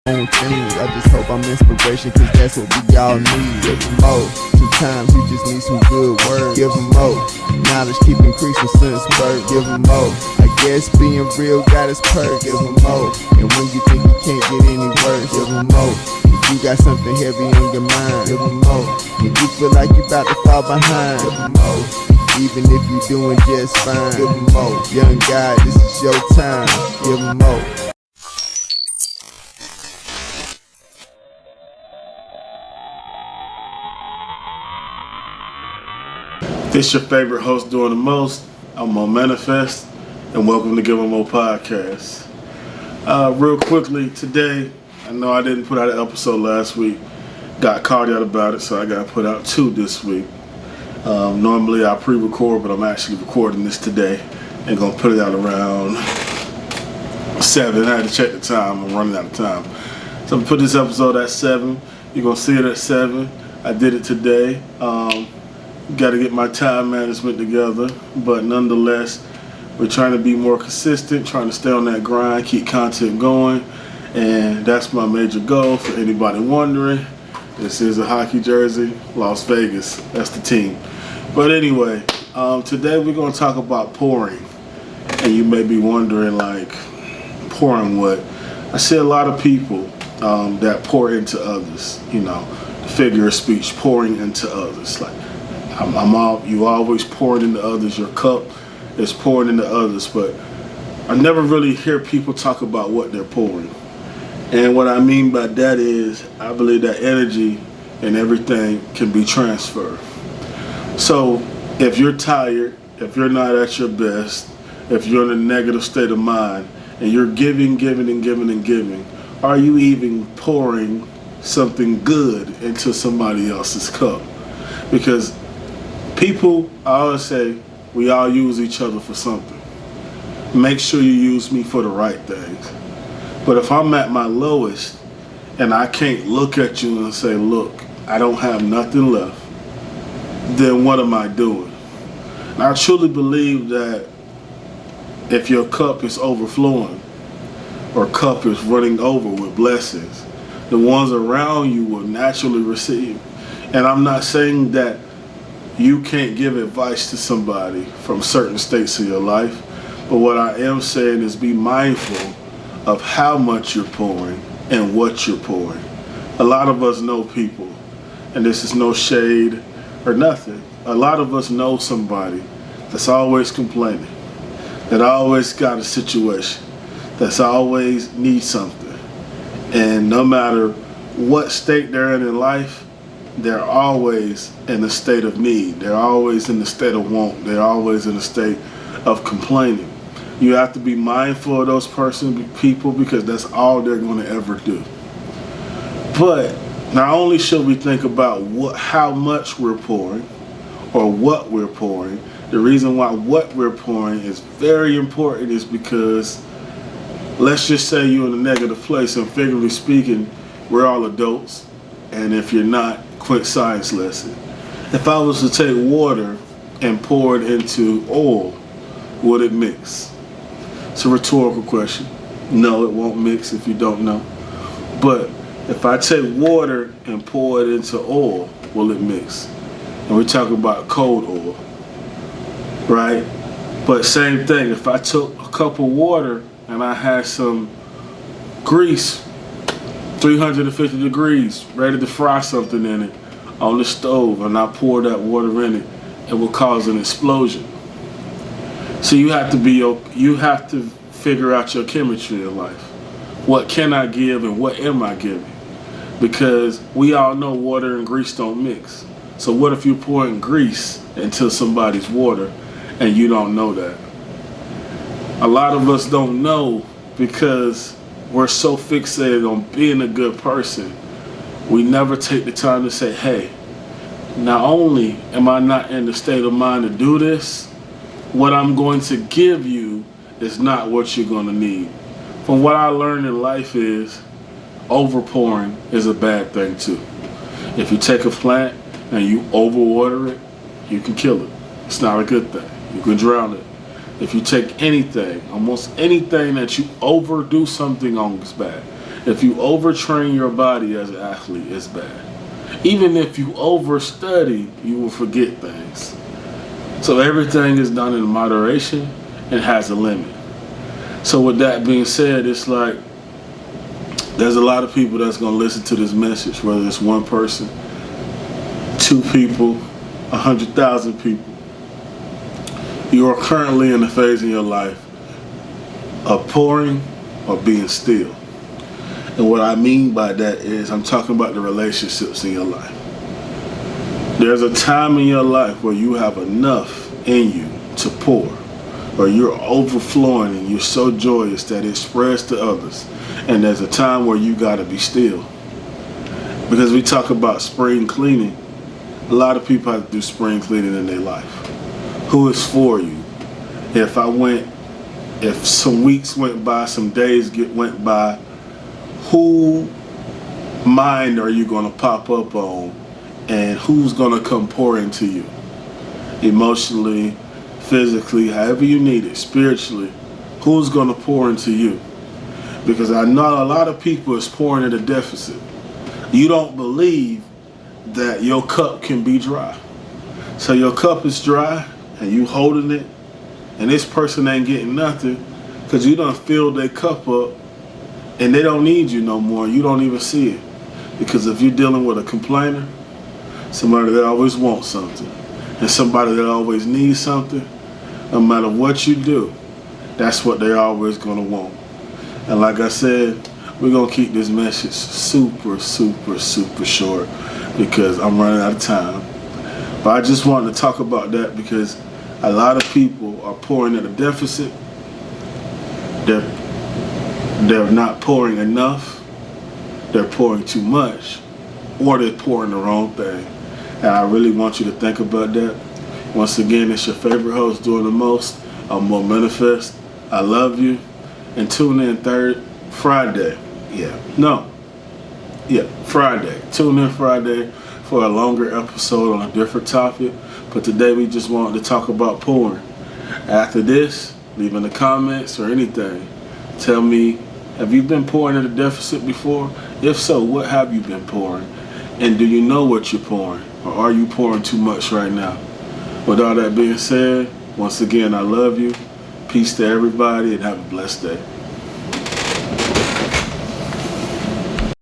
own things. I just hope I'm inspiration, cause that's what we all need. Give them more. Sometimes you just need some good words. Give them more. Knowledge keep increasing since birth. Give them more. I guess being real got its perk. Give them more. And when you think you can't get any worse, give them more. If you got something heavy on your mind, give them more. When you feel like you about to fall behind, give them more. Even if you doing just fine, give them more. Young guy, this is your time. Give them more. This your favorite host doing the most. I'm on Manifest, and welcome to GivemoPodcast. Real quickly, today, I know I didn't put out an episode last week. Got caught out about it, so I got to put out 2 this week. Normally I pre-record, but I'm actually recording this today and gonna put it out around 7. I had to check the time. I'm running out of time. So I'm gonna put this episode at 7. You're gonna see it at 7. I did it today. Got to get my time management together, but nonetheless, we're trying to be more consistent, trying to stay on that grind, keep content going, and that's my major goal. For anybody wondering, this is a hockey jersey, Las Vegas. That's the team. But anyway, today we're going to talk about pouring, and you may be wondering, like, pouring what? I see a lot of people that pour into others. You know, the figure of speech, pouring into others, like. You always pouring into others. Your cup is pouring into others, but I never really hear people talk about what they're pouring. And what I mean by that is, I believe that energy and everything can be transferred. So if you're tired, if you're not at your best, if you're in a negative state of mind, and you're giving, are you even pouring something good into somebody else's cup? Because people, I always say, we all use each other for something. Make sure you use me for the right things. But if I'm at my lowest and I can't look at you and say, look, I don't have nothing left, then what am I doing? And I truly believe that if your cup is overflowing or cup is running over with blessings, the ones around you will naturally receive. And I'm not saying that you can't give advice to somebody from certain states of your life, but what I am saying is be mindful of how much you're pouring and what you're pouring. A lot of us know people, and this is no shade or nothing. A lot of us know somebody that's always complaining, that always got a situation, that's always needs something. And no matter what state they're in life, they're always in a state of need. They're always in a state of want. They're always in a state of complaining. You have to be mindful of those people, because that's all they're going to ever do. But not only should we think about how much we're pouring or what we're pouring, the reason why what we're pouring is very important is because, let's just say you're in a negative place, and figuratively speaking, we're all adults. And if you're not, quick science lesson. If I was to take water and pour it into oil, would it mix? It's a rhetorical question. No, it won't mix if you don't know. But if I take water and pour it into oil, will it mix? And we're talking about cold oil, right? But same thing, if I took a cup of water and I had some grease, 350 degrees, ready to fry something in it on the stove, and I pour that water in it, it will cause an explosion. So you have to figure out your chemistry in life. What can I give and what am I giving? Because we all know water and grease don't mix. So what if you're pouring grease into somebody's water and you don't know that? A lot of us don't know because we're so fixated on being a good person, we never take the time to say, hey, not only am I not in the state of mind to do this, what I'm going to give you is not what you're going to need. From what I learned in life is, overpouring is a bad thing too. If you take a plant and you overwater it, you can kill it. It's not a good thing. You can drown it. If you take anything, almost anything that you overdo something on is bad. If you overtrain your body as an athlete, it's bad. Even if you overstudy, you will forget things. So everything is done in moderation and has a limit. So with that being said, it's like there's a lot of people that's going to listen to this message, whether it's one person, two people, 100,000 people. You are currently in a phase in your life of pouring or being still. And what I mean by that is I'm talking about the relationships in your life. There's a time in your life where you have enough in you to pour, or you're overflowing and you're so joyous that it spreads to others. And there's a time where you got to be still. Because we talk about spring cleaning, a lot of people have to do spring cleaning in their life. Who is for you? If some weeks went by, some days went by, who mind are you going to pop up on, and who's going to come pour into you? Emotionally, physically, however you need it, spiritually, who's going to pour into you? Because I know a lot of people is pouring at a deficit. You don't believe that your cup can be dry. So your cup is dry and you holding it, and this person ain't getting nothing because you done filled their cup up and they don't need you no more. You don't even see it. Because if you're dealing with a complainer, somebody that always wants something, and somebody that always needs something, no matter what you do, that's what they're always going to want. And like I said, we're going to keep this message super, super, super short because I'm running out of time. But I just wanted to talk about that because a lot of people are pouring at a deficit. They're not pouring enough. They're pouring too much, or they're pouring the wrong thing. And I really want you to think about that. Once again, it's your favorite host doing the most. I'm More Manifest. I love you. And tune in Friday. Friday. Tune in Friday for a longer episode on a different topic. But today we just wanted to talk about pouring. After this, leave in the comments or anything. Tell me, have you been pouring at a deficit before? If so, what have you been pouring? And do you know what you're pouring? Or are you pouring too much right now? With all that being said, once again, I love you. Peace to everybody and have a blessed day.